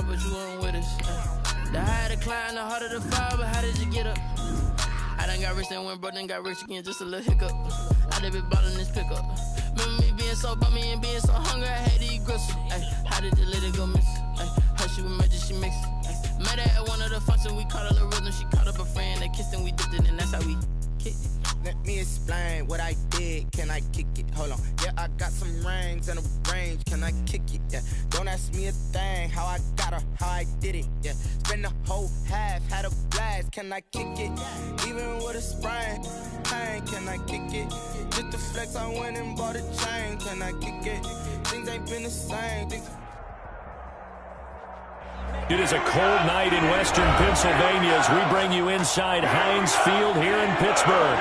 hard, but you weren't with us. The higher the climb, the harder the fall, but how did you get up? I done got rich and went broke, then got rich again, just a little hiccup. I done been ballin' this pickup. Remember me being so bummy and being so hungry, I had to eat gristle. How did you let it go miss? How she was magic, she mixed. Met her at one of the functions, we caught a little rhythm. She caught up a friend, they kissed and we dipped it, and that's how we kicked it. Let me explain what I did. Can I kick it? Hold on. Yeah, I got some rings and a range. Can I kick it? Yeah. Don't ask me a thing. How I got her, how I did it. Yeah. Spend the whole half, had a blast. Can I kick it? Even with a sprain. Pain, can I kick it? Just the flex, I went and bought a chain. Can I kick it? Things ain't been the same. It is a cold night in western Pennsylvania as we bring you inside Heinz Field here in Pittsburgh.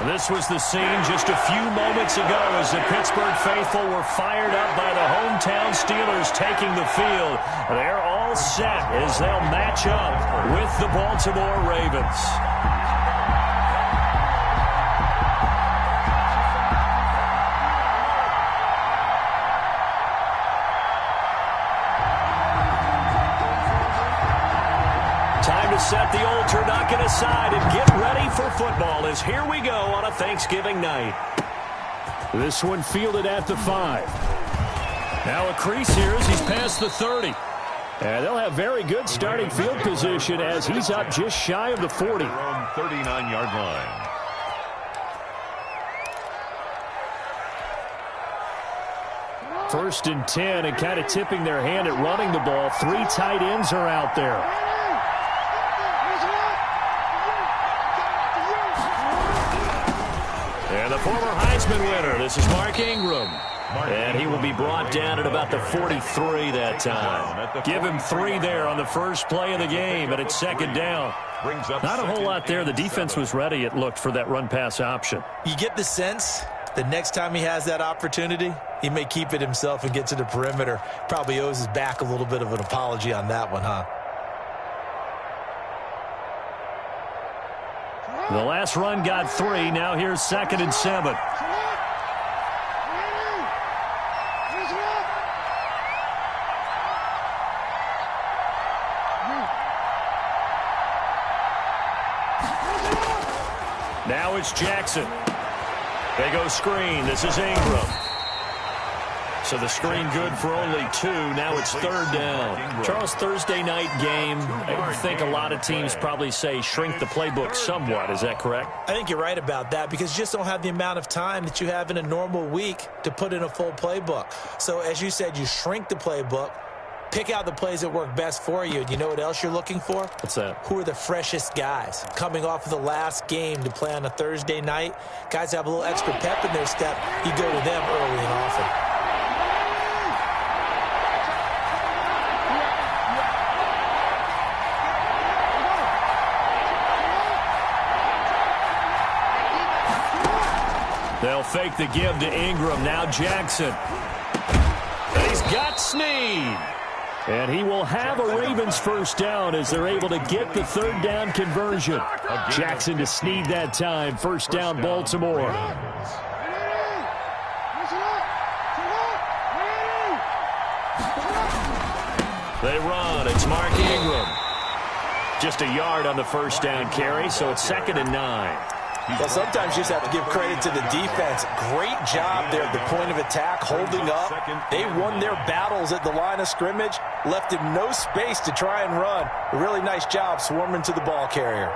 This was the scene just a few moments ago as the Pittsburgh faithful were fired up by the hometown Steelers taking the field. They're all set as they'll match up with the Baltimore Ravens. Set the old turducken aside and get ready for football as here we go on a Thanksgiving night. This one fielded at the 5. Now a crease here as he's past the 30. And they'll have very good starting field position as he's up just shy of the 40. 39-yard line. First and 10 and kind of tipping their hand at running the ball. 3 tight ends are out there. And the former Heisman winner, this is Mark Ingram. And he will be brought down at about the 43 that time. Give him 3 there on the first play of the game, and it's second down. Not a whole lot there. The defense was ready, it looked, for that run-pass option. You get the sense the next time he has that opportunity, he may keep it himself and get to the perimeter. Probably owes his back a little bit of an apology on that one, huh? The last run got 3. Now here's second and 7. Now it's Jackson. They go screen. This is Ingram. So the screen good for only 2. Now it's third down. Charles, Thursday night game, I think a lot of teams probably say shrink the playbook somewhat. Is that correct? I think you're right about that because you just don't have the amount of time that you have in a normal week to put in a full playbook. So as you said, you shrink the playbook, pick out the plays that work best for you. And you know what else you're looking for? What's that? Who are the freshest guys coming off of the last game to play on a Thursday night? Guys have a little extra pep in their step. You go to them early and often. They'll fake the give to Ingram. Now Jackson. He's got Snead. And he will have a Ravens first down as they're able to get the third down conversion. Jackson to Snead that time. First down, Baltimore. They run. It's Mark Ingram. Just a yard on the first down carry, so it's second and 9. Well, sometimes you just have to give credit to the defense. Great job there at the point of attack, holding up. They won their battles at the line of scrimmage, left him no space to try and run. A really nice job swarming to the ball carrier.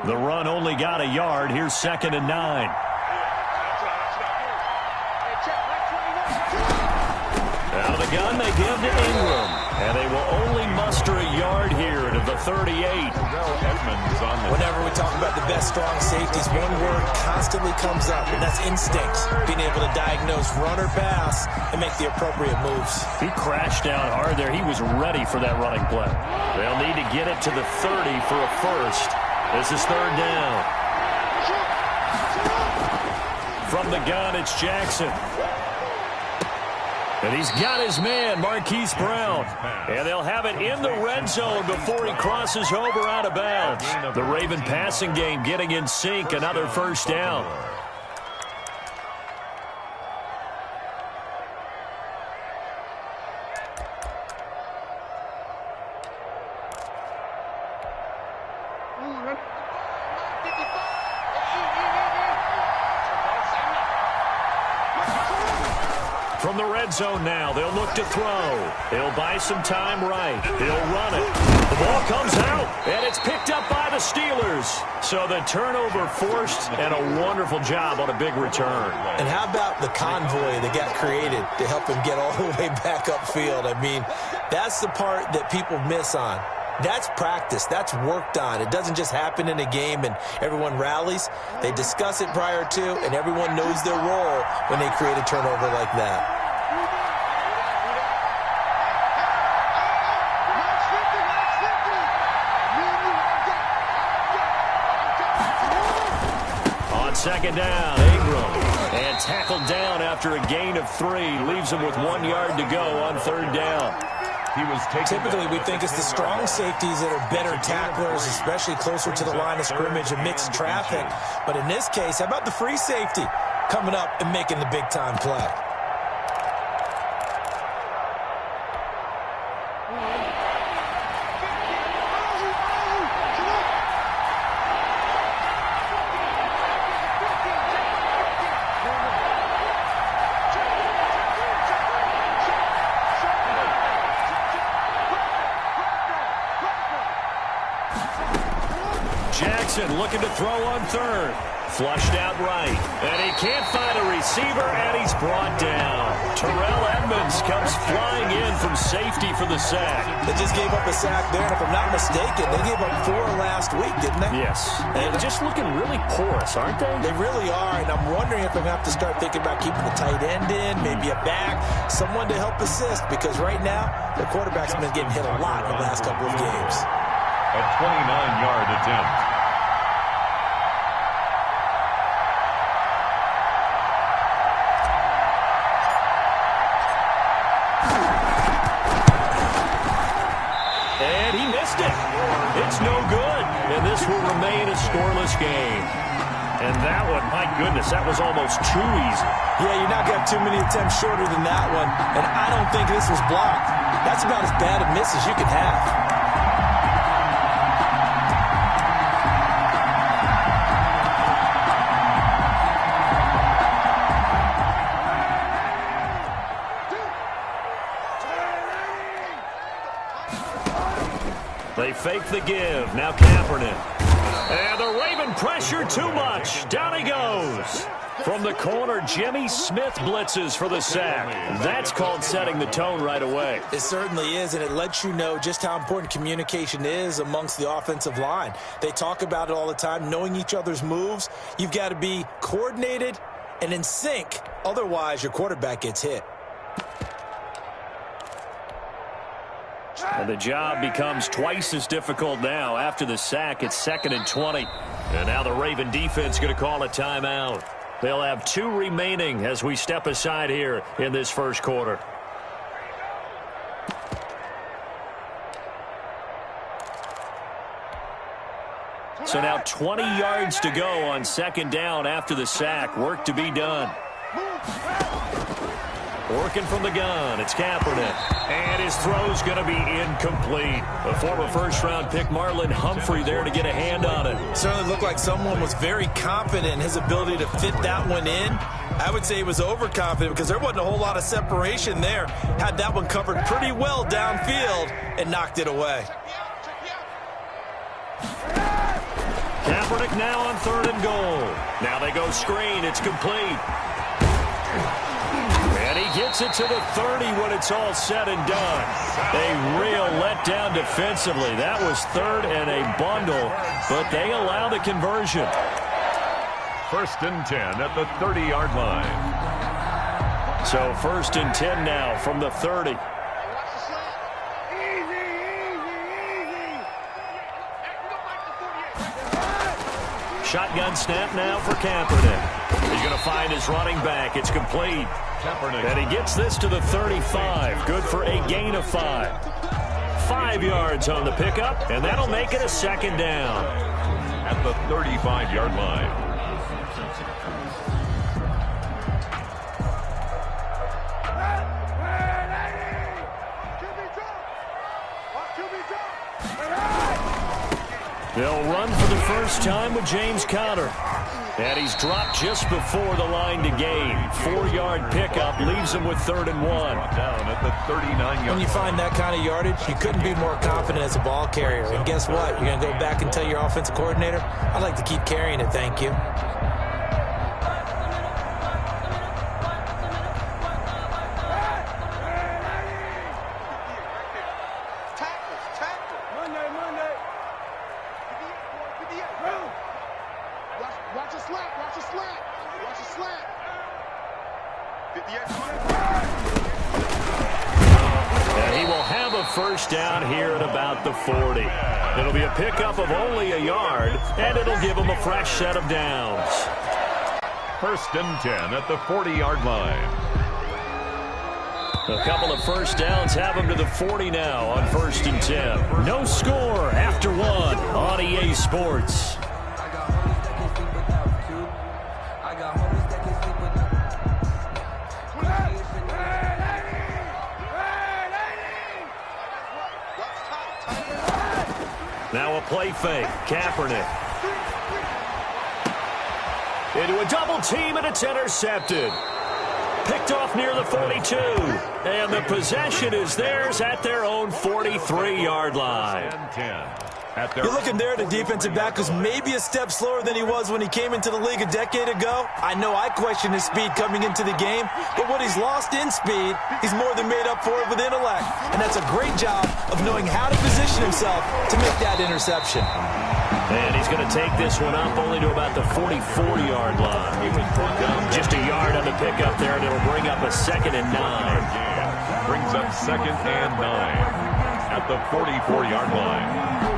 The run only got a yard. Here's second and 9. Out of the gun, they give to Ingram. And they will only muster a yard here to the 38. Whenever we talk about the best strong safeties, one word constantly comes up, and that's instinct. Being able to diagnose run or pass and make the appropriate moves. He crashed down hard there. He was ready for that running play. They'll need to get it to the 30 for a first. This is third down. From the gun, it's Jackson. And he's got his man, Marquise Brown. And they'll have it in the red zone before he crosses over out of bounds. The Raven passing game getting in sync, another first down. From the red zone now, they'll look to throw. He'll buy some time right. He'll run it. The ball comes out, and it's picked up by the Steelers. So the turnover forced, and a wonderful job on a big return. And how about the convoy that got created to help him get all the way back upfield? I mean, that's the part that people miss on. That's practice. That's worked on. It doesn't just happen in a game and everyone rallies. They discuss it prior to, and everyone knows their role when they create a turnover like that. On second down, Ingram. And tackled down after a gain of 3. Leaves him with 1 yard to go on third down. Typically, we think it's the strong safeties that are better tacklers, especially closer to the line of scrimmage and mixed traffic. But in this case, how about the free safety coming up and making the big-time play? Jackson looking to throw on third. Flushed out right. And he can't find a receiver, and he's brought down. Terrell Edmonds comes flying in from safety for the sack. They just gave up a sack there, and if I'm not mistaken, they gave up 4 last week, didn't they? Yes. And just looking really porous, aren't they? They really are, and I'm wondering if I'm going to have to start thinking about keeping the tight end in, maybe a back, someone to help assist, because right now, the quarterback's been getting hit a lot in the last couple of games. A 29-yard attempt. And he missed it. It's no good. And this will remain a scoreless game. And that one, my goodness, that was almost too easy. Yeah, you're not going to have too many attempts shorter than that one. And I don't think this was blocked. That's about as bad a miss as you can have. They fake the give. Now Kaepernick. And the Raven pressure too much. Down he goes. From the corner, Jimmy Smith blitzes for the sack. That's called setting the tone right away. It certainly is, and it lets you know just how important communication is amongst the offensive line. They talk about it all the time, knowing each other's moves. You've got to be coordinated and in sync. Otherwise, your quarterback gets hit. And the job becomes twice as difficult now. After the sack, it's 2nd and 20. And now the Raven defense going to call a timeout. They'll have 2 remaining as we step aside here in this first quarter. So now 20 yards to go on 2nd down after the sack. Work to be done. Working from the gun, it's Kaepernick. And his throw's going to be incomplete. A former first-round pick, Marlon Humphrey, there to get a hand on it. Certainly looked like someone was very confident in his ability to fit that one in. I would say he was overconfident because there wasn't a whole lot of separation there. Had that one covered pretty well downfield and knocked it away. Kaepernick now on 3rd and goal. Now they go screen. It's complete. And he gets it to the 30 when it's all said and done. A real letdown defensively. That was 3rd and a bundle, but they allow the conversion. 1st and 10 at the 30-yard line. So 1st and 10 now from the 30. Shotgun snap now for Kaepernick. He's going to find his running back. It's complete. Kaepernick. And he gets this to the 35. Good for a gain of 5. 5 yards on the pickup, and that'll make it a 2nd down. At the 35-yard line. They'll run for the first time with James Conner. And he's dropped just before the line to gain. 4-yard pickup leaves him with 3rd and 1. Down at the 39-yard. When you find that kind of yardage, you couldn't be more confident as a ball carrier. And guess what? You're going to go back and tell your offensive coordinator, I'd like to keep carrying it, thank you. And he will have a first down here at about the 40. It'll be a pickup of only a yard, and it'll give him a fresh set of downs. 1st and 10 at the 40-yard line. A couple of first downs have him to the 40 now on 1st and 10. No score after 1 on EA Sports. Now a play fake. Kaepernick. Into a double team, and it's intercepted. Picked off near the 42. And the possession is theirs at their own 43-yard line. You're looking there at a defensive back who's maybe a step slower than he was when he came into the league a decade ago. I know I questioned his speed coming into the game, but what he's lost in speed, he's more than made up for it with intellect. And that's a great job of knowing how to position himself to make that interception. And he's going to take this one up only to about the 44-yard line. Just a yard on the pickup there, and it'll bring up a 2nd and 9. Brings up 2nd and 9 at the 44-yard line.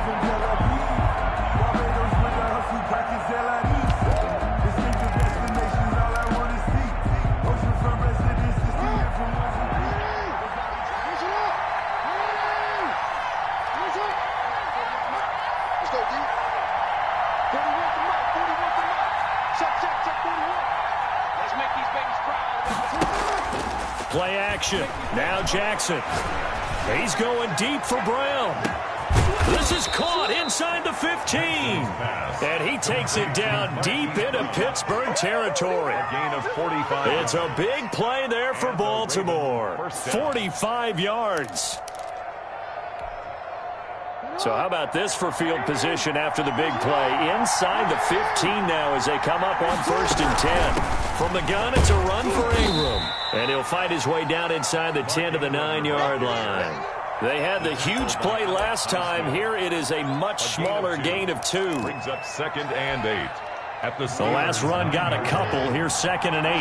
Play action. Now Jackson. He's going deep for Brown. This is caught inside the 15. And he takes it down deep into Pittsburgh territory. A gain of 45. It's a big play there for Baltimore. 45 yards. So how about this for field position after the big play? Inside the 15 now as they come up on 1st and 10. From the gun, it's a run for Ingram. And he'll fight his way down inside the 10 to the 9-yard line. They had the huge play last time. Here it is a much smaller gain of 2. Brings up 2nd and 8. At the last run got a couple. Here's 2nd and 8.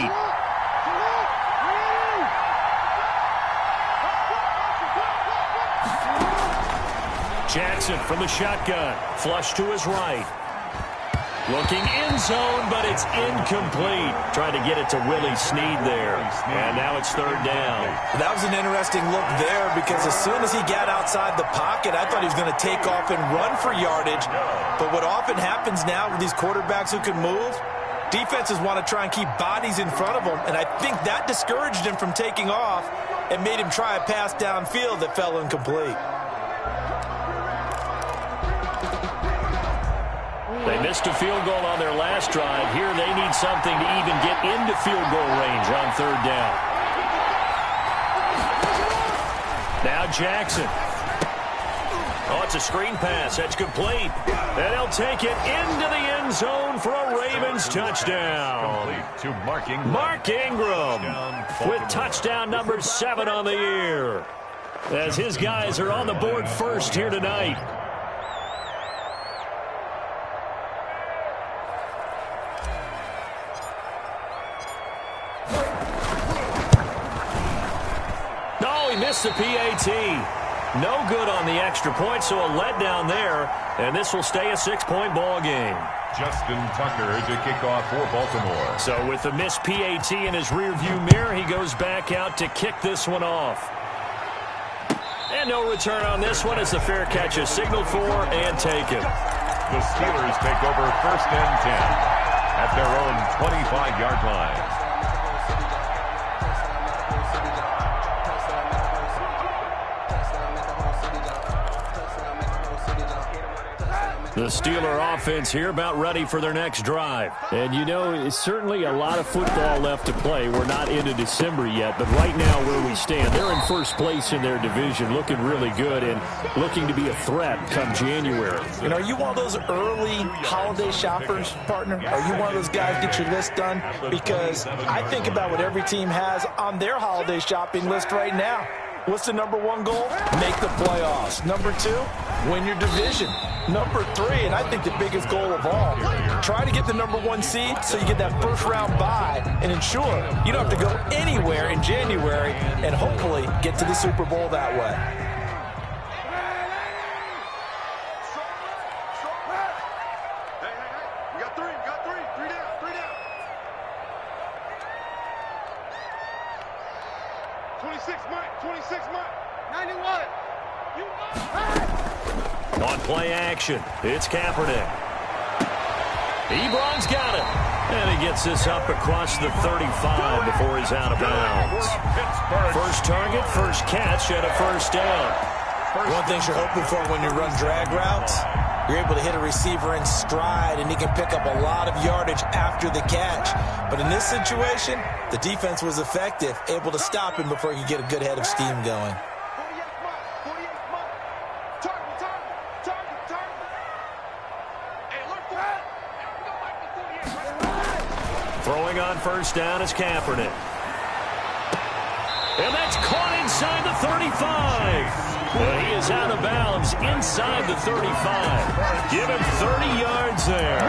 Jackson from the shotgun. Flush to his right. Looking in zone, but it's incomplete. Trying to get it to Willie Snead there. And now it's 3rd down. That was an interesting look there because as soon as he got outside the pocket, I thought he was going to take off and run for yardage. But what often happens now with these quarterbacks who can move, defenses want to try and keep bodies in front of them. And I think that discouraged him from taking off and made him try a pass downfield that fell incomplete. They missed a field goal on their last drive. Here they need something to even get into field goal range on 3rd down. Now Jackson. Oh, it's a screen pass. That's complete. And he'll take it into the end zone for a Ravens touchdown. Complete to Mark Ingram with touchdown number 7 on the year. As his guys are on the board first here tonight. Missed the PAT. No good on the extra point, so a letdown there. And this will stay a 6-point ball game. Justin Tucker to kick off for Baltimore. So with the missed PAT in his rearview mirror, he goes back out to kick this one off. And no return on this one as the fair catch is signaled for and taken. The Steelers take over 1st and 10 at their own 25-yard line. The Steeler offense here about ready for their next drive. And, you know, it's certainly a lot of football left to play. We're not into December yet, but right now where we stand, they're in first place in their division, looking really good and looking to be a threat come January. You know, are you one of those early holiday shoppers, partner? Are you one of those guys get your list done? Because I think about what every team has on their holiday shopping list right now. What's the number one goal? Make the playoffs. Number 2, win your division. Number 3, and I think the biggest goal of all, try to get the number 1 seed so you get that first round bye and ensure you don't have to go anywhere in January and hopefully get to the Super Bowl that way. On play action, it's Kaepernick. Ebron's got it. And he gets this up across the 35 before he's out of bounds. First target, first catch, and a first down. One thing you're hoping for when you run drag routes, you're able to hit a receiver in stride, and he can pick up a lot of yardage after the catch. But in this situation, the defense was effective, able to stop him before he could get a good head of steam going. Throwing on first down is Kaepernick. And that's caught inside the 35. Well, he is out of bounds inside the 35. Give him 30 yards there.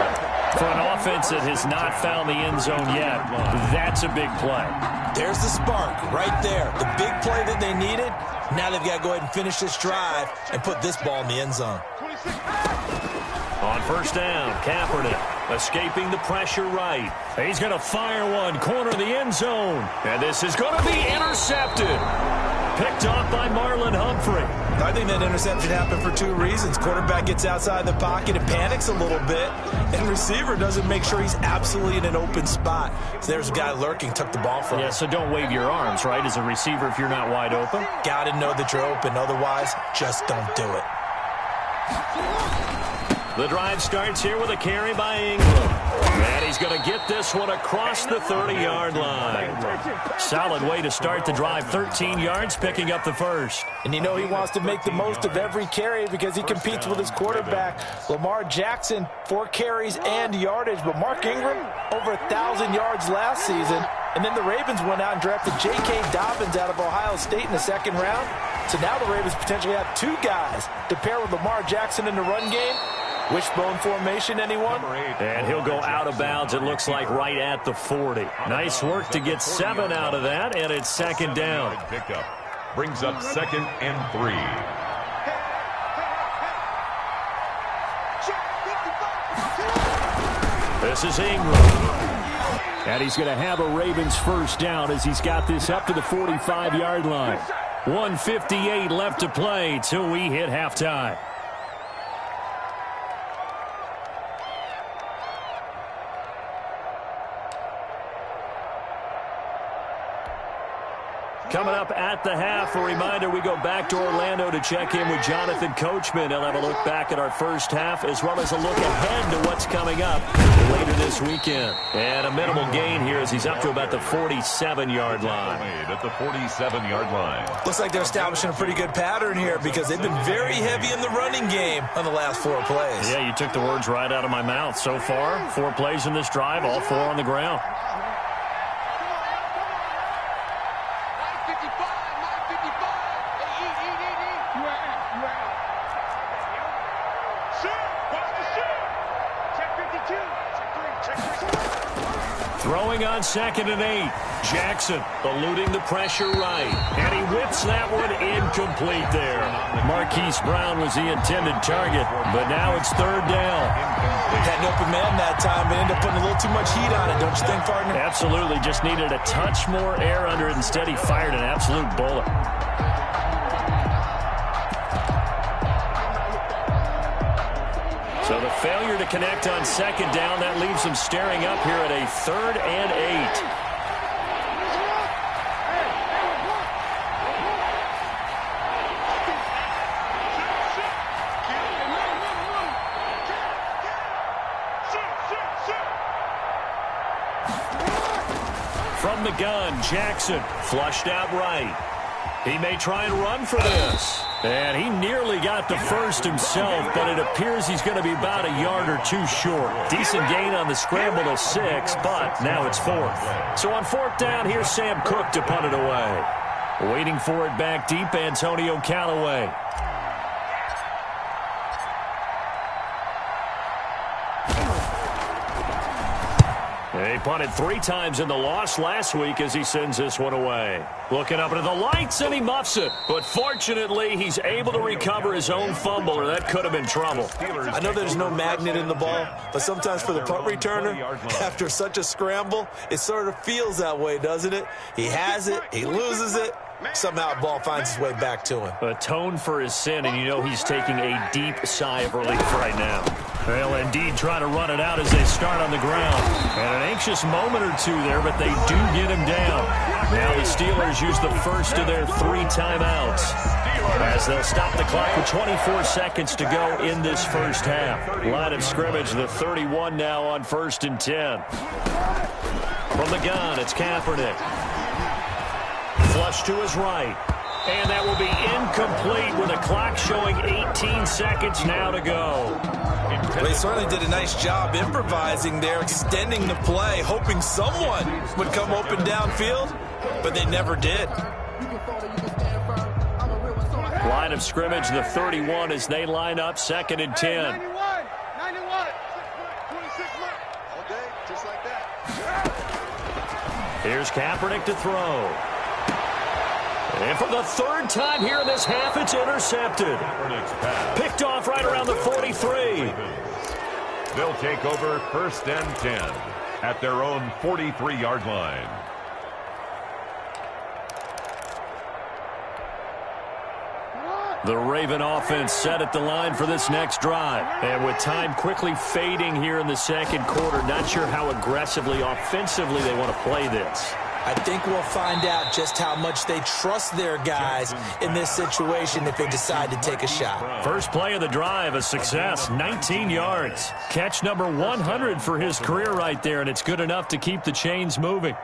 For an offense that has not found the end zone yet, that's a big play. There's the spark right there. The big play that they needed. Now they've got to go ahead and finish this drive and put this ball in the end zone. On first down, Kaepernick escaping the pressure right. He's going to fire one, corner of the end zone. And this is going to be intercepted. Picked off by Marlon Humphrey. I think that interception happened for 2 reasons. Quarterback gets outside the pocket and panics a little bit. And receiver doesn't make sure he's absolutely in an open spot. So there's a guy lurking, took the ball from him. Yeah, so don't wave your arms, right, as a receiver if you're not wide open. Got to know that you're open. Otherwise, just don't do it. The drive starts here with a carry by Ingram. And he's going to get this one across the 30-yard line. Solid way to start the drive. 13 yards, picking up the first. And you know he wants to make the most of every carry because he competes with his quarterback, Lamar Jackson, 4 carries and yardage. But Mark Ingram, over 1,000 yards last season. And then the Ravens went out and drafted J.K. Dobbins out of Ohio State in the 2nd round. So now the Ravens potentially have 2 guys to pair with Lamar Jackson in the run game. Wishbone formation, anyone? And he'll go out of bounds, it looks like, right at the 40. Nice work to get 7 out of that, and it's 2nd down. Pickup brings up 2nd and 3. This is Ingram. And he's going to have a Ravens first down as he's got this up to the 45-yard line. 1:58 left to play till we hit halftime. Coming up at the half, a reminder, we go back to Orlando to check in with Jonathan Coachman. He'll have a look back at our first half as well as a look ahead to what's coming up later this weekend. And a minimal gain here as he's up to about the 47-yard line. At the 47-yard line. Looks like they're establishing a pretty good pattern here because they've been very heavy in the running game on the last 4 plays. Yeah, you took the words right out of my mouth. So far, 4 plays in this drive, all 4 on the ground. Throwing on 2nd and 8. Jackson eluding the pressure right. And he whips that one incomplete there. Marquise Brown was the intended target, but now it's 3rd down. Had an open man that time, but ended up putting a little too much heat on it, don't you think, partner? Absolutely. Just needed a touch more air under it. Instead, he fired an absolute bullet. So the failure to connect on 2nd down, that leaves him staring up here at a 3rd and 8. From the gun, Jackson flushed out right. He may try and run for this. And he nearly got the first himself, but it appears he's going to be about a yard or two short. Decent gain on the scramble to 6, but now it's 4th. So on 4th down, here's Sam Cook to punt it away. Waiting for it back deep, Antonio Callaway. He punted 3 times in the loss last week as he sends this one away. Looking up into the lights, and he muffs it. But fortunately, he's able to recover his own fumble, or that could have been trouble. I know there's no magnet in the ball, but sometimes for the punt returner, after such a scramble, it sort of feels that way, doesn't it? He has it, he loses it. Somehow the ball finds its way back to him. Atone for his sin, and you know he's taking a deep sigh of relief right now. They'll indeed try to run it out as they start on the ground. And an anxious moment or two there, but they do get him down. Now the Steelers use the first of their 3 timeouts, as they'll stop the clock with 24 seconds to go in this first half. Line of scrimmage, the 31 now on 1st and 10. From the gun, it's Kaepernick. Flush to his right. And that will be incomplete with a clock showing 18 seconds now to go. They certainly did a nice job improvising there, extending the play, hoping someone would come open downfield, but they never did. Line of scrimmage, the 31 as they line up 2nd and 10. 91, 26 Okay, just like that. Here's Kaepernick to throw. And for the 3rd time here in this half, it's intercepted. Picked off right around the 43. They'll take over 1st and 10 at their own 43-yard line. The Raven offense set at the line for this next drive. And with time quickly fading here in the 2nd quarter, not sure how aggressively, offensively they want to play this. I think we'll find out just how much they trust their guys in this situation if they decide to take a shot. First play of the drive, a success, 19 yards. Catch number 100 for his career right there, and it's good enough to keep the chains moving.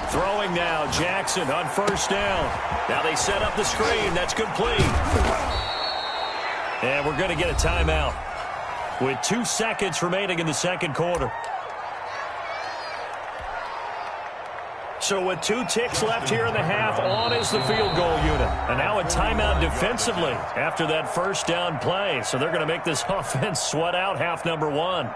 Throwing now, Jackson on 1st down. Now they set up the screen. That's complete. And we're going to get a timeout with 2 seconds remaining in the 2nd quarter. So with 2 ticks left here in the half, on is the field goal unit. And now a timeout defensively after that 1st down play. So they're going to make this offense sweat out half number 1.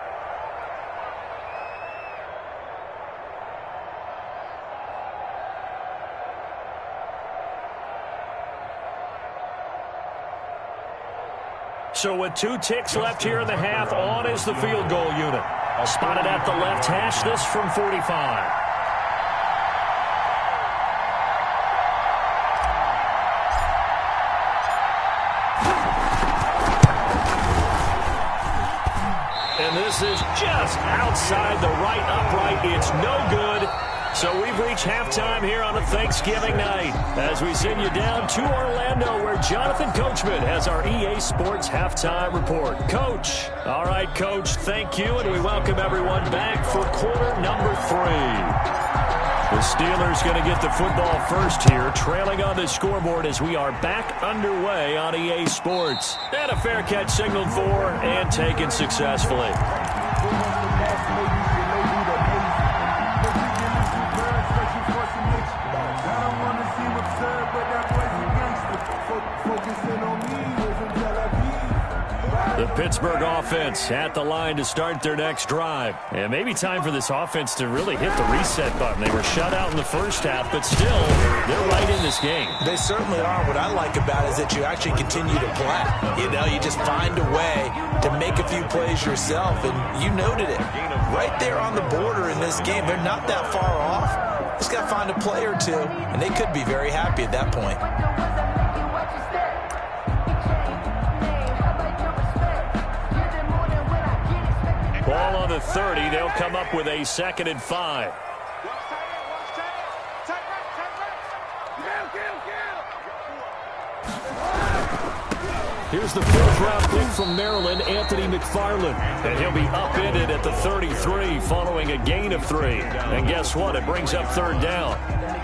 So with 2 ticks left here in the half, on is the field goal unit. Spotted at the left hash, this from 45. And this is just outside the right upright. It's no good. So we've reached halftime here on a Thanksgiving night as we send you down to Orlando where Jonathan Coachman has our EA Sports Halftime Report. Coach. All right, Coach, thank you, and we welcome everyone back for quarter number 3. The Steelers going to get the football first here, trailing on the scoreboard as we are back underway on EA Sports. And a fair catch signaled for and taken successfully. The Pittsburgh offense at the line to start their next drive. And maybe time for this offense to really hit the reset button. They were shut out in the first half, but still, they're right in this game. They certainly are. What I like about it is that you actually continue to play. You know, you just find a way to make a few plays yourself, and you noted it. Right there on the border in this game, they're not that far off. Just got to find a play or two, and they could be very happy at that point. Ball on the 30. They'll come up with a 2nd and 5. Here's the 4th-round pick from Maryland, Anthony McFarland. And he'll be upended at the 33 following a gain of 3. And guess what? It brings up 3rd down.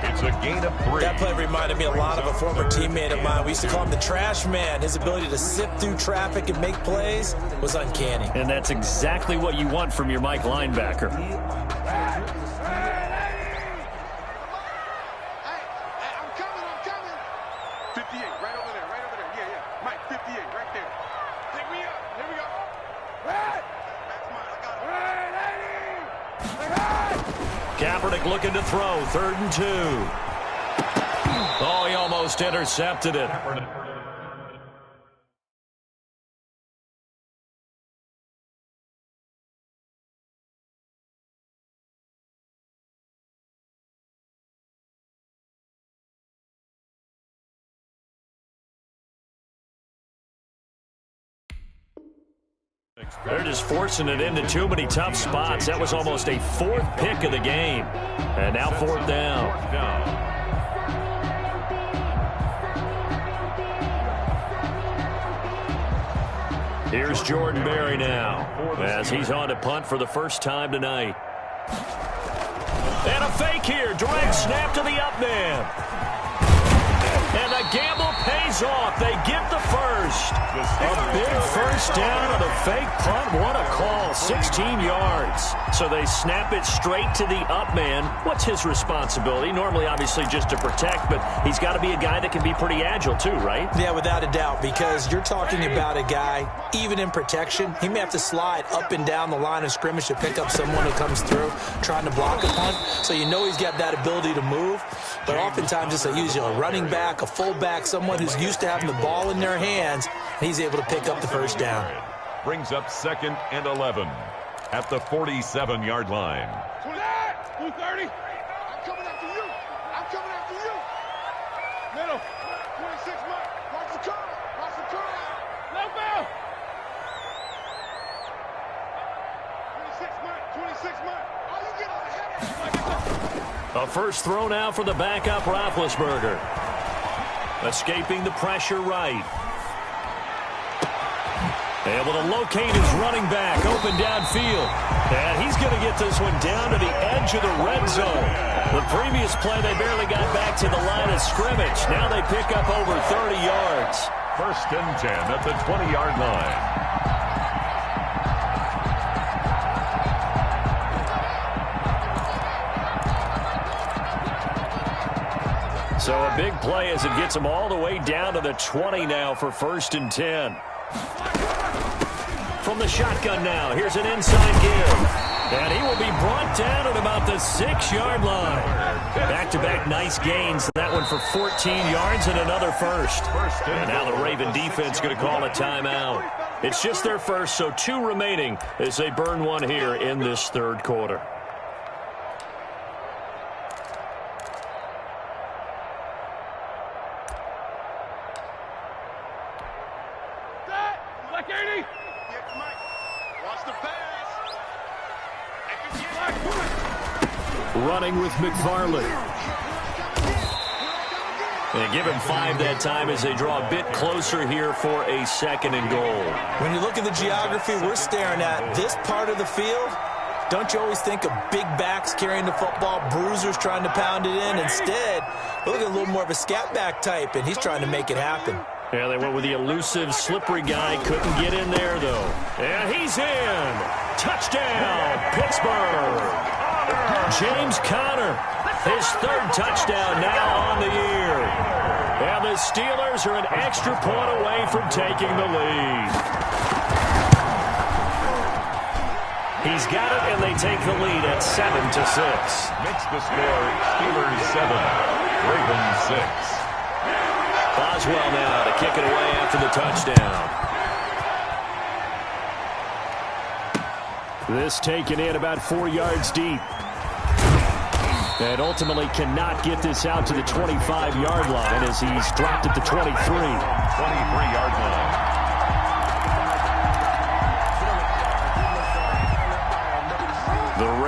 It's a gain of 3. That play reminded me a lot of a former teammate of mine. We used to call him the trash man. His ability to sift through traffic and make plays was uncanny. And that's exactly what you want from your Mike linebacker. Kaepernick looking to throw. 3rd and 2. Oh, he almost intercepted it. They're just forcing it into too many tough spots. That was almost a 4th pick of the game. And now 4th down. Here's Jordan Berry now as he's on to punt for the first time tonight. And a fake here. Direct snap to the up man. And the gamble pays off. They get the first. A big first down on a fake punt. What a call. 16 yards. So they snap it straight to the up man. What's his responsibility? Normally, obviously, just to protect, but he's got to be a guy that can be pretty agile too, right? Yeah, without a doubt, because you're talking about a guy, even in protection, he may have to slide up and down the line of scrimmage to pick up someone who comes through trying to block a punt. So you know he's got that ability to move. But oftentimes it's usually a running back, a fullback, someone who's used to having the ball in their hands, and he's able to pick up the first down. Brings up 2nd and 11 at the 47-yard line. 230. I'm coming after you. I'm coming after you. Middle. 26 mark. Watch the curl. Watch the curl. No bell. 26 mark. 26 mark. Oh, you get on the head. A first throw now for the backup Roethlisberger. Escaping the pressure right. Able to locate his running back open downfield. And he's going to get this one down to the edge of the red zone. The previous play, they barely got back to the line of scrimmage. Now they pick up over 30 yards. 1st and 10 at the 20-yard line. So a big play as it gets them all the way down to the 20 now for 1st and 10. From the shotgun now, here's an inside give. And he will be brought down at about the 6-yard line. Back-to-back nice gains. That one for 14 yards and another first. And now the Raven defense going to call a timeout. It's just their first, so 2 remaining as they burn one here in this 3rd quarter. Running with McFarland. And give him 5 that time as they draw a bit closer here for a 2nd and goal. When you look at the geography we're staring at, this part of the field, don't you always think of big backs carrying the football, bruisers trying to pound it in? Instead, we're looking at a little more of a scat back type, and he's trying to make it happen. Yeah, they went with the elusive, slippery guy. Couldn't get in there, though. And he's in. Touchdown, Pittsburgh. James Conner, his 3rd touchdown now on the year. And the Steelers are an extra point away from taking the lead. He's got it, and they take the lead at 7-6. Makes the score Steelers 7, Ravens 6. Boswell now to kick it away after the touchdown. This taken in about 4 yards deep. And ultimately cannot get this out to the 25-yard line as he's dropped at the 23. 23-yard line.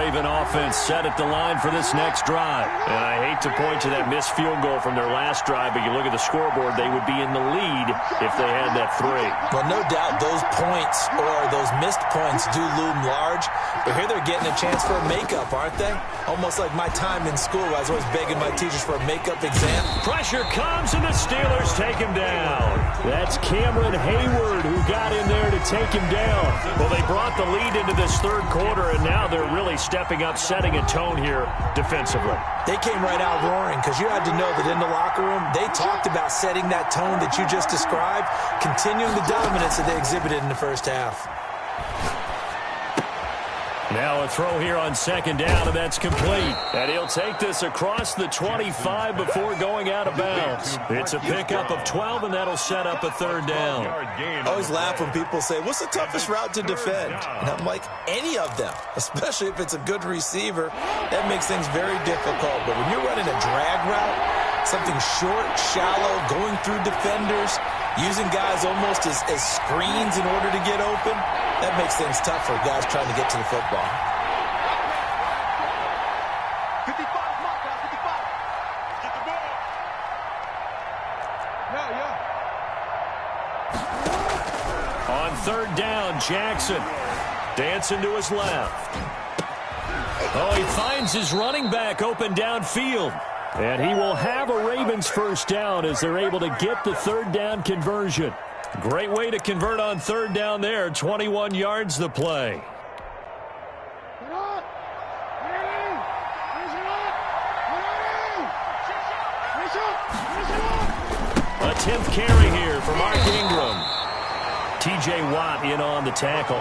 Raven offense set at the line for this next drive. And I hate to point to that missed field goal from their last drive, but you look at the scoreboard, they would be in the lead if they had that 3. Well, no doubt those points or those missed points do loom large. But here they're getting a chance for a makeup, aren't they? Almost like my time in school. I was always begging my teachers for a makeup exam. Pressure comes, and the Steelers take him down. That's Cameron Hayward who got in there to take him down. Well, they brought the lead into this third quarter, and now they're really stepping up, setting a tone here defensively. They came right out roaring because you had to know that in the locker room, they talked about setting that tone that you just described, continuing the dominance that they exhibited in the first half. Now a throw here on second down, and that's complete. And he'll take this across the 25 before going out of bounds. It's a pickup of 12, and that'll set up a third down. I always laugh when people say, what's the toughest route to defend? And I'm like, any of them, especially if it's a good receiver. That makes things very difficult. But when you're running a drag route, something short, shallow, going through defenders, using guys almost as screens in order to get open, that makes things tough for guys trying to get to the football. 55, mark out, 55. Get the ball. Yeah. On third down, Jackson dancing to his left. Oh, he finds his running back open downfield. And he will have a Ravens first down as they're able to get the third down conversion. Great way to convert on third down there. 21 yards the play. A 10th carry here for Mark Ingram. T.J. Watt in on the tackle.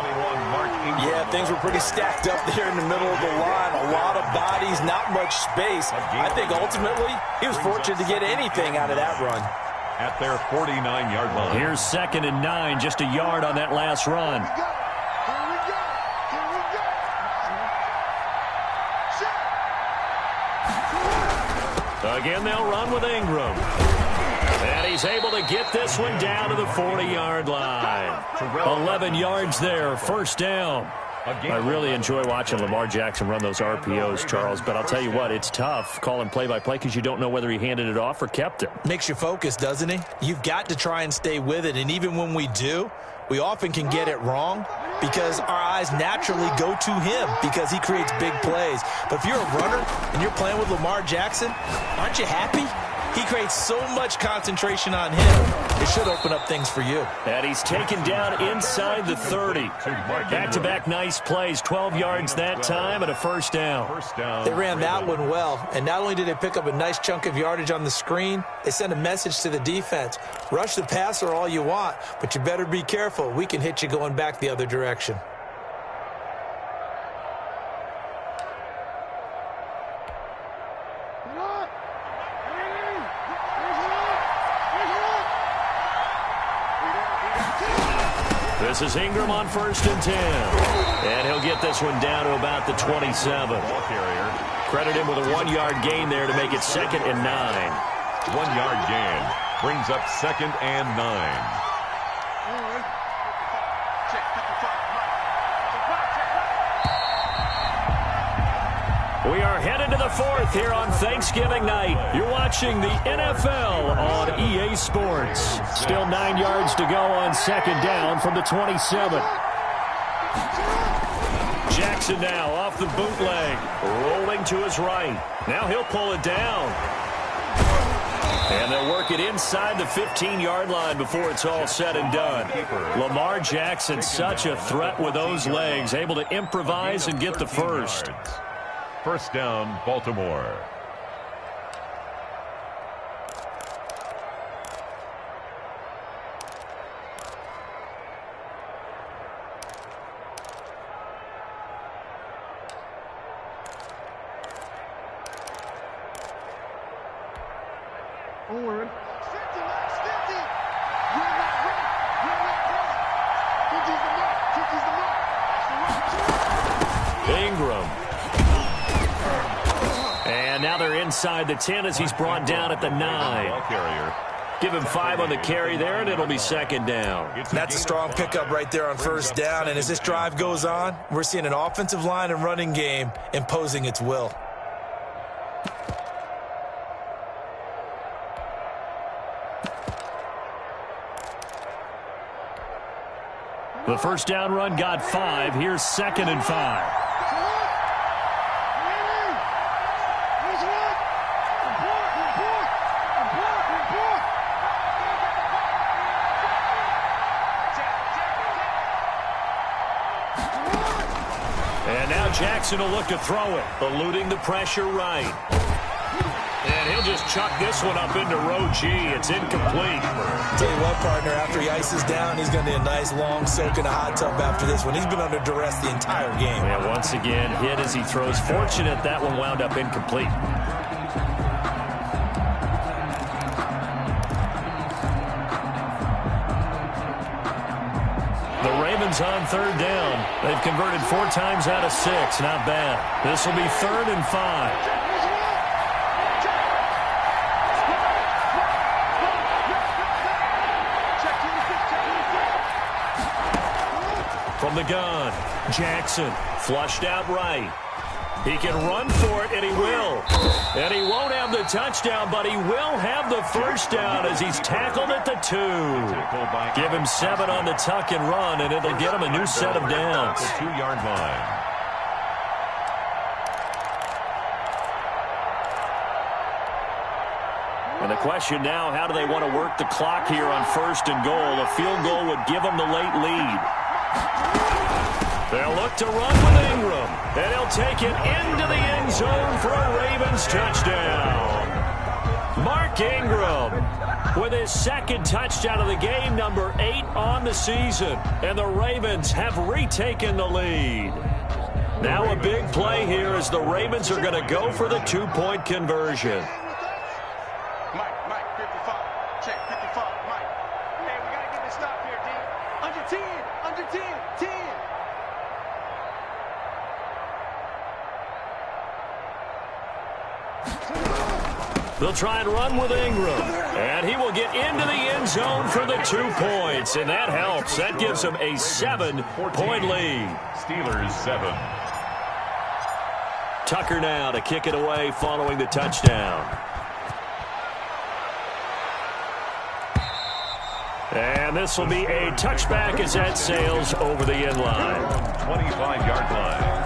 Yeah, things were pretty stacked up there in the middle of the line. A lot of bodies, not much space. I think ultimately he was fortunate to get anything out of that run. At their 49-yard line. Here's 2nd and 9, just a yard on that last run. Again, they'll run with Ingram. And he's able to get this one down to the 40-yard line. 11 yards there, first down. I really enjoy watching Lamar Jackson run those RPOs, Charles, but I'll tell you what, it's tough calling play-by-play because you don't know whether he handed it off or kept it. Makes you focus, doesn't he? You've got to try and stay with it, and even when we do, we often can get it wrong because our eyes naturally go to him because he creates big plays. But if you're a runner and you're playing with Lamar Jackson, aren't you happy? He creates so much concentration on him. It should open up things for you. And he's taken down inside the 30. Back-to-back nice plays, 12 yards that time and a first down. They ran that one well, and not only did they pick up a nice chunk of yardage on the screen, they sent a message to the defense. Rush the passer all you want, but you better be careful. We can hit you going back the other direction. This is Ingram on 1st and 10. And he'll get this one down to about the 27. Credit him with a 1-yard gain there to make it 2nd and 9. 1-yard gain brings up 2nd and 9. We are headed to the 4th here on Thanksgiving night. You're watching the NFL on EA Sports. Still 9 yards to go on 2nd down from the 27. Jackson now off the bootleg, rolling to his right. Now he'll pull it down. And they'll work it inside the 15-yard line before it's all said and done. Lamar Jackson, such a threat with those legs, able to improvise and get the first. First down, Baltimore. Ingram. And now they're inside the 10 as he's brought down at the 9. Give him 5 on the carry there, and it'll be second down. That's a strong pickup right there on first down, and as this drive goes on, we're seeing an offensive line and running game imposing its will. The first down run got 5. Here's 2nd and 5. And now Jackson will look to throw it, eluding the pressure right. And he'll just chuck this one up into row G. It's incomplete. Tell you what, partner, after he ices down, he's going to need a nice long soak in a hot tub after this one. He's been under duress the entire game. Yeah, once again, hit as he throws. Fortunate that one wound up incomplete. The Ravens on third down. They've converted 4 times out of 6. Not bad. This will be 3rd and 5. From the gun, Jackson flushed out right. He can run for it, and he will. And he won't have the touchdown, but he will have the first down as he's tackled at the 2. Give him 7 on the tuck and run, and it'll get him a new set of downs. The 2-yard line. And the question now, how do they want to work the clock here on 1st and goal? A field goal would give them the late lead. They'll look to run with Ingram, and he'll take it into the end zone for a Ravens touchdown. Mark Ingram with his 2nd touchdown of the game, number 8 on the season, and the Ravens have retaken the lead. Now a big play here as the Ravens are going to go for the 2-point conversion. Mike, 55. Check, 55. Mike. Hey, we got to get this stop here, D. Under 10, 10. They'll try and run with Ingram, and he will get into the end zone for the 2 points, and that helps. That gives him a 7-point lead. Steelers 7. Tucker now to kick it away following the touchdown. And this will be a touchback as that sails over the end line. 25-yard line.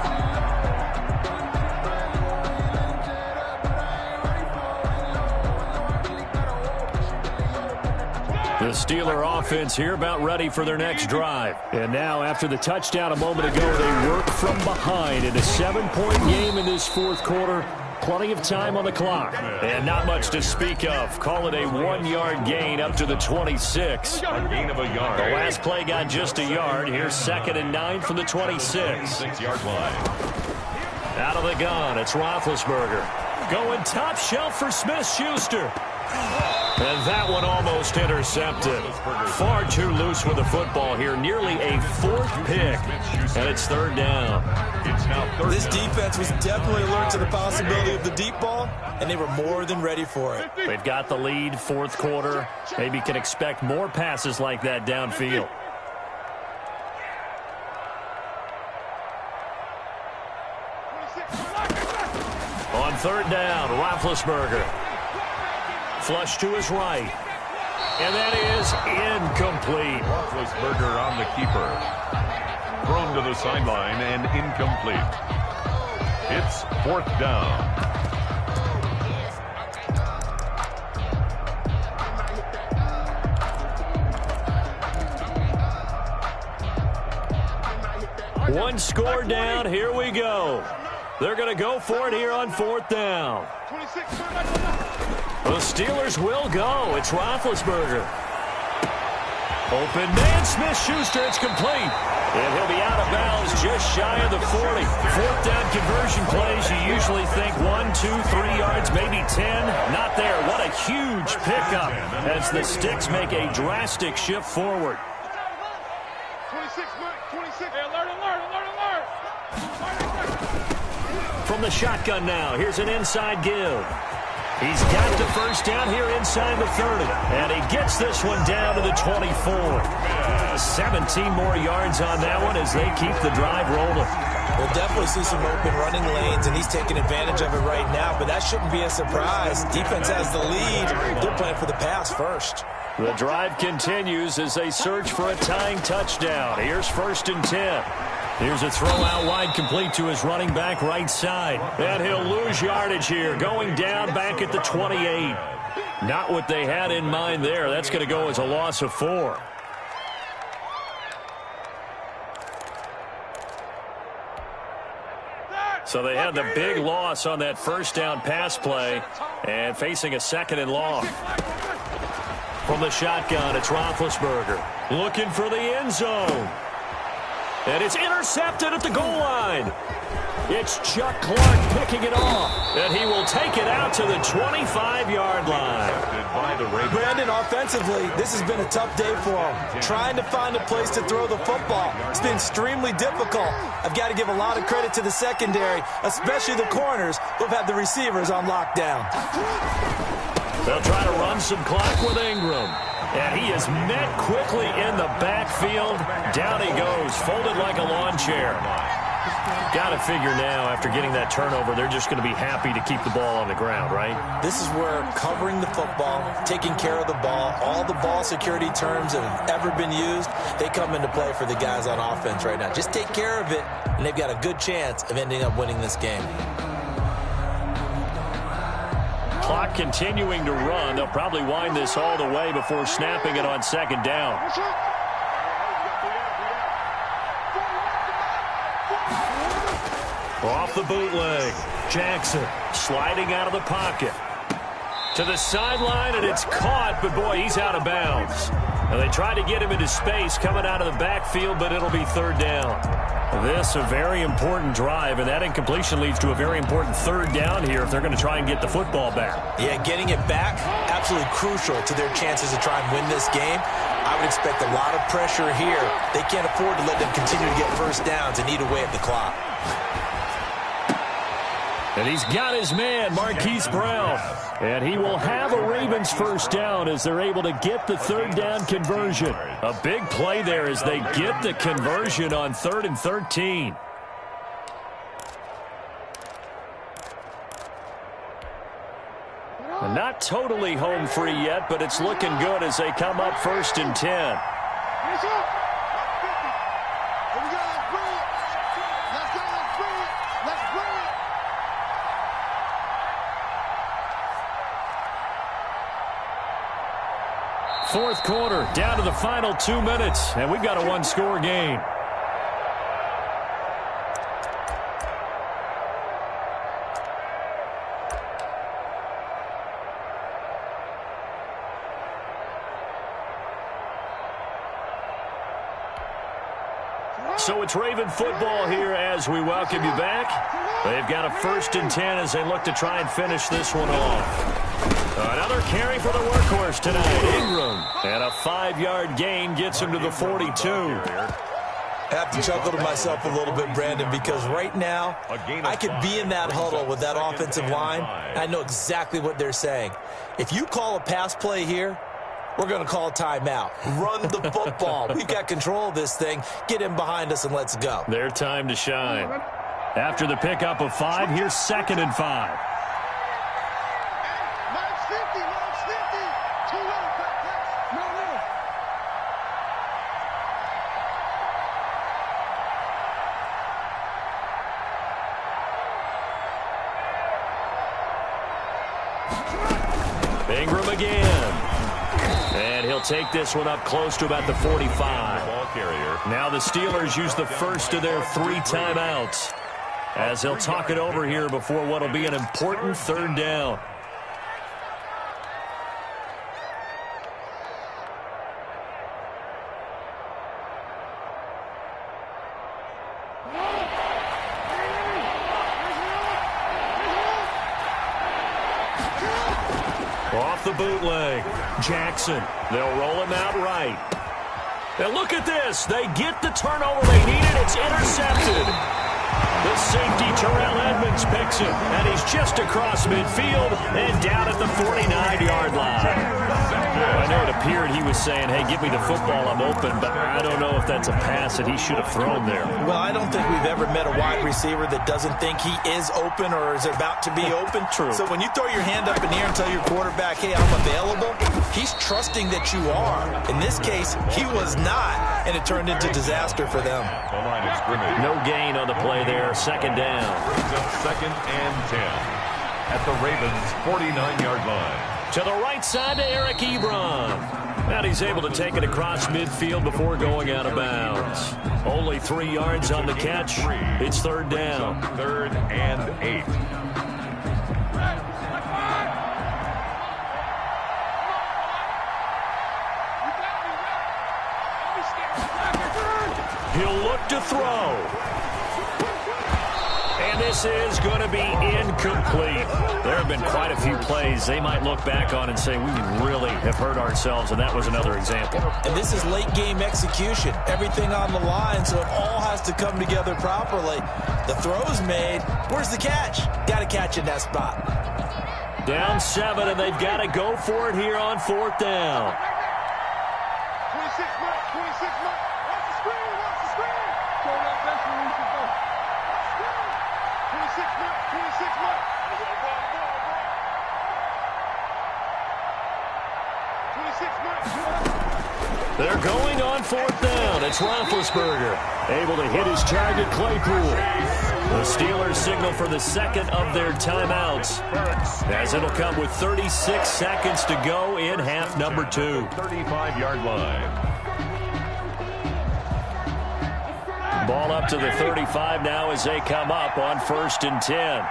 The Steeler offense here about ready for their next drive. And now, after the touchdown a moment ago, they work from behind in a 7-point game in this 4th quarter. Plenty of time on the clock. And not much to speak of. Call it a 1-yard gain up to the 26. A gain of a yard. The last play got just a yard. Here's 2nd and 9 from the 26. 6-yard line. Out of the gun, it's Roethlisberger. Going top shelf for Smith-Schuster. And that one almost intercepted. Far too loose with the football here. Nearly a 4th pick. And it's 3rd down. This defense was definitely alert to the possibility of the deep ball, and they were more than ready for it. They've got the lead, 4th quarter. Maybe can expect more passes like that downfield. On 3rd down, Roethlisberger. Flush to his right. And that is incomplete. Roethlisberger on the keeper. Thrown to the sideline and incomplete. It's 4th down. One score down. Here we go. They're going to go for it here on 4th down. The Steelers will go. It's Roethlisberger. Open man, Smith-Schuster. It's complete. And he'll be out of bounds just shy of the 40. 4th down conversion plays, you usually think 1, 2, 3 yards, maybe 10. Not there. What a huge pickup as the Sticks make a drastic shift forward. 26, Mike, 26. Hey, alert. From the shotgun now, here's an inside give. He's got the first down here inside the 30. And he gets this one down to the 24. 17 more yards on that one as they keep the drive rolling. We'll definitely see some open running lanes, and he's taking advantage of it right now, but that shouldn't be a surprise. Defense has the lead. They're playing for the pass first. The drive continues as they search for a tying touchdown. Here's 1st and 10. Here's a throw out wide, complete to his running back right side. And he'll lose yardage here, going down back at the 28. Not what they had in mind there. That's going to go as a loss of 4. So they had the big loss on that first down pass play and facing a 2nd and long. From the shotgun, it's Roethlisberger looking for the end zone. And it's intercepted at the goal line. It's Chuck Clark picking it off. And he will take it out to the 25-yard line. Brandon, offensively, this has been a tough day for him. Trying to find a place to throw the football. It's been extremely difficult. I've got to give a lot of credit to the secondary, especially the corners who have had the receivers on lockdown. They'll try to run some clock with Ingram. And he is met quickly in the backfield. Down he goes, folded like a lawn chair. Got to figure now, after getting that turnover, they're just going to be happy to keep the ball on the ground, right? This is where covering the football, taking care of the ball, all the ball security terms that have ever been used, they come into play for the guys on offense right now. Just take care of it, and they've got a good chance of ending up winning this game. Clock continuing to run. They'll probably wind this all the way before snapping it on 2nd down. Off the bootleg. Jackson sliding out of the pocket. To the sideline, and it's caught, but boy, he's out of bounds. And they tried to get him into space coming out of the backfield, but it'll be 3rd down. This a very important drive, and that incompletion leads to a very important 3rd down here if they're going to try and get the football back. Yeah, getting it back, absolutely crucial to their chances to try and win this game. I would expect a lot of pressure here. They can't afford to let them continue to get first downs and eat away at the clock. And he's got his man, Marquise Brown. And he will have a Ravens first down as they're able to get the 3rd down conversion. A big play there as they get the conversion on 3rd and 13. And not totally home free yet, but it's looking good as they come up 1st and 10. Fourth quarter, down to the final 2 minutes, and we've got a 1-score game. So it's Raven football here as we welcome you back. They've got a 1st and 10 as they look to try and finish this one off. Another carry for the workhorse tonight, Ingram. And a 5-yard gain gets him to the 42. I have to chuckle to myself a little bit, Brandon, because right now I could be in that huddle with that offensive line, and I know exactly what they're saying. If you call a pass play here, we're going to call a timeout. Run the football. We've got control of this thing. Get in behind us and let's go. Their time to shine. After the pickup of 5, here's 2nd and 5. Ingram again. And he'll take this one up close to about the 45. Now the Steelers use the first of their 3 timeouts as they'll talk it over here before what will be an important 3rd down. Off the bootleg. Jackson. They'll roll him out right. And look at this. They get the turnover they needed. It's intercepted. The safety, Terrell Edmonds, picks him, and he's just across midfield and down at the 49-yard line. I know it appeared he was saying, hey, give me the football, I'm open, but I don't know if that's a pass that he should have thrown there. Well, I don't think we've ever met a wide receiver that doesn't think he is open or is about to be open. True. So when you throw your hand up in the air and tell your quarterback, hey, I'm available, he's trusting that you are. In this case, he was not, and it turned into disaster for them. The line of scrimmage. No gain on the play there, second down. Brings up 2nd and 10 at the Ravens' 49-yard line. To the right side to Eric Ebron. And he's able to take it across midfield before going out of bounds. Only 3 yards on the catch. It's third down. 3rd and 8. He'll look to throw. And this is going to be incomplete. There have been quite a few plays they might look back on and say, we really have hurt ourselves, and that was another example. And this is late-game execution. Everything on the line, so it all has to come together properly. The throw's made. Where's the catch? Got to catch in that spot. Down 7, and they've got to go for it here on 4th down. 26 months, 26 months. Watch the screen, watch the screen. So that's where we should go. 26 months, 26 months. 26 months. They're going on 4th down. It's Roethlisberger, able to hit his target, Claypool. The Steelers signal for the second of their timeouts, as it'll come with 36 seconds to go in half number 2. 35-yard line. Ball up to the 35 now as they come up on 1st and 10.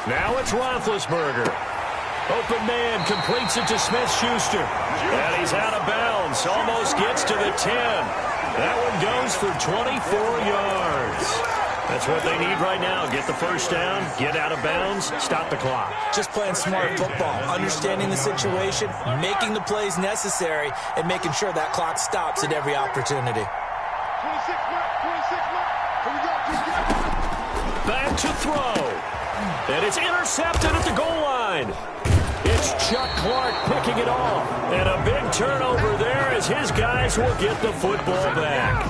Now it's Roethlisberger. Open man, completes it to Smith-Schuster. And he's out of bounds, almost gets to the 10. That one goes for 24 yards. That's what they need right now. Get the first down, get out of bounds, stop the clock. Just playing smart football, understanding the situation, making the plays necessary, and making sure that clock stops at every opportunity. 26 months, 26 months. Here we go, Back to throw. And it's intercepted at the goal line. It's Chuck Clark picking it off. And a big turnover there as his guys will get the football back.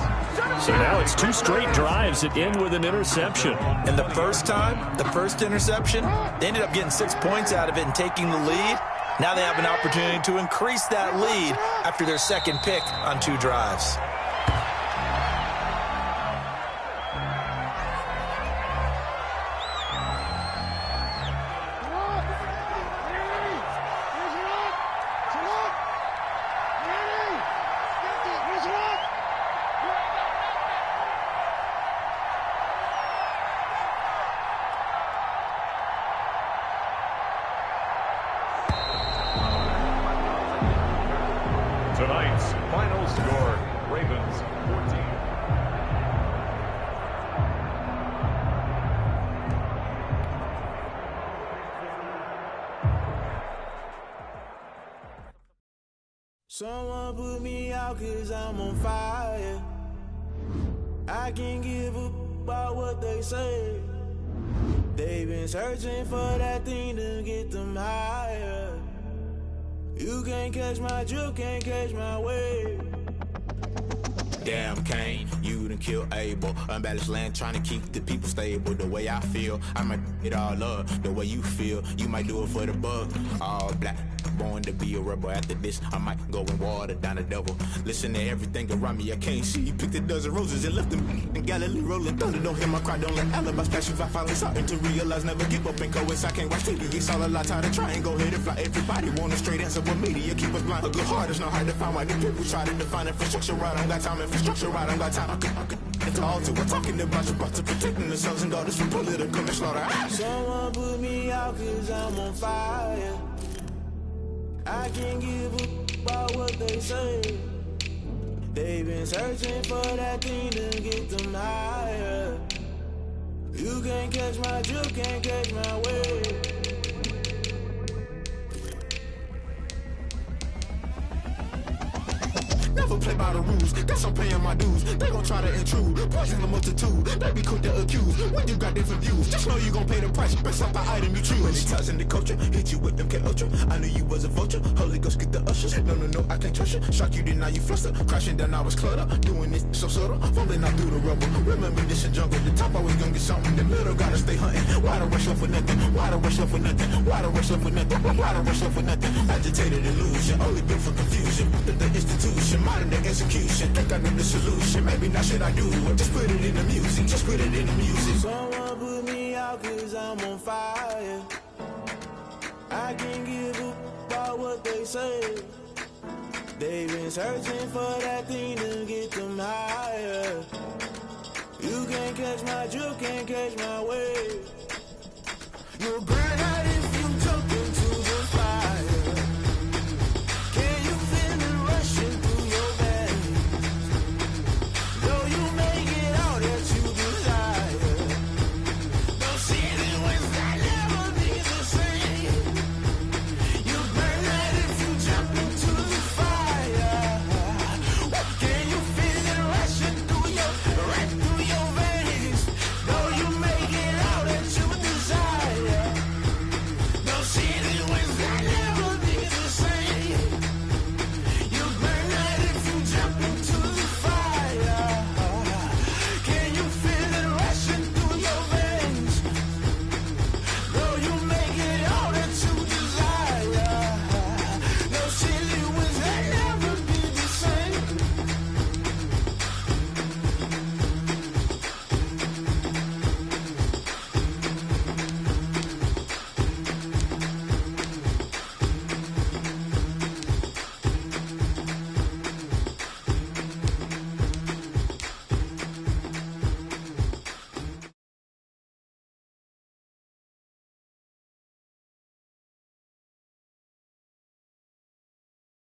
So now it's 2 straight drives that end with an interception. And the first time, the first interception, they ended up getting 6 points out of it and taking the lead. Now they have an opportunity to increase that lead after their second pick on 2 drives. Tonight's final score, Ravens 14. Someone put me out 'cause I'm on fire. I can't give a about what they say. They've been searching for that thing to get them higher. You can't catch my drift, can't catch my wave. Damn, Kane, you done killed Abel. Unbalanced land, trying to keep the people stable. The way I feel, I might it all up. The way you feel, you might do it for the buck. All black, born to be a rebel. After this, I might go and water down the devil. Listen to everything around me, I can't see. Picked a dozen roses and left them in Galilee rolling thunder. Don't hear my cry, don't let alibis flash. If I finally starting to realize, never give up and coast. I can't watch TV, it's all a lot. Tired of trying, go ahead and fly. Everybody want a straight answer, but media keep us blind. A good heart is not hard to find. Why the people try to define infrastructure right? I don't got time, infrastructure right, I don't got time. I could it's all to we're talking about you, about to protecting the sons and daughters from political and slaughter. Someone put me out 'cause I'm on fire. I can't give a about what they say. They've been searching for that thing to get them higher. You can't catch my drift, can't catch my wave. Never never play by the rules. Guess I'm paying my dues. They gon' try to intrude. Poison the multitude. They be quick to accuse. When you got different views, just know you gon' pay the price based off the item you choose. Many times in the culture, hit you with them K Ultra. I knew you was a vulture. Holy Ghost get the ushers. No, I can't trust you. Shock you, then now you fluster. Crashing down, I was clutter. Doing this so subtle. Fumbling out through the rubble. Remember this in jungle. The top always gonna get something. The middle gotta stay hunting. Why the rush up for nothing? Why the rush up for nothing? Why the rush up for nothing? Why the rush up for nothing? Agitated illusion. Only built for confusion. The institution. Modern day execution. Think I know the solution. Maybe not should I do it? Just put it in the music. Just put it in the music. Someone put me out cause I'm on fire. I can't give up about what they say. They've been searching for that thing to get them higher. You can't catch my drift, can't catch my wave.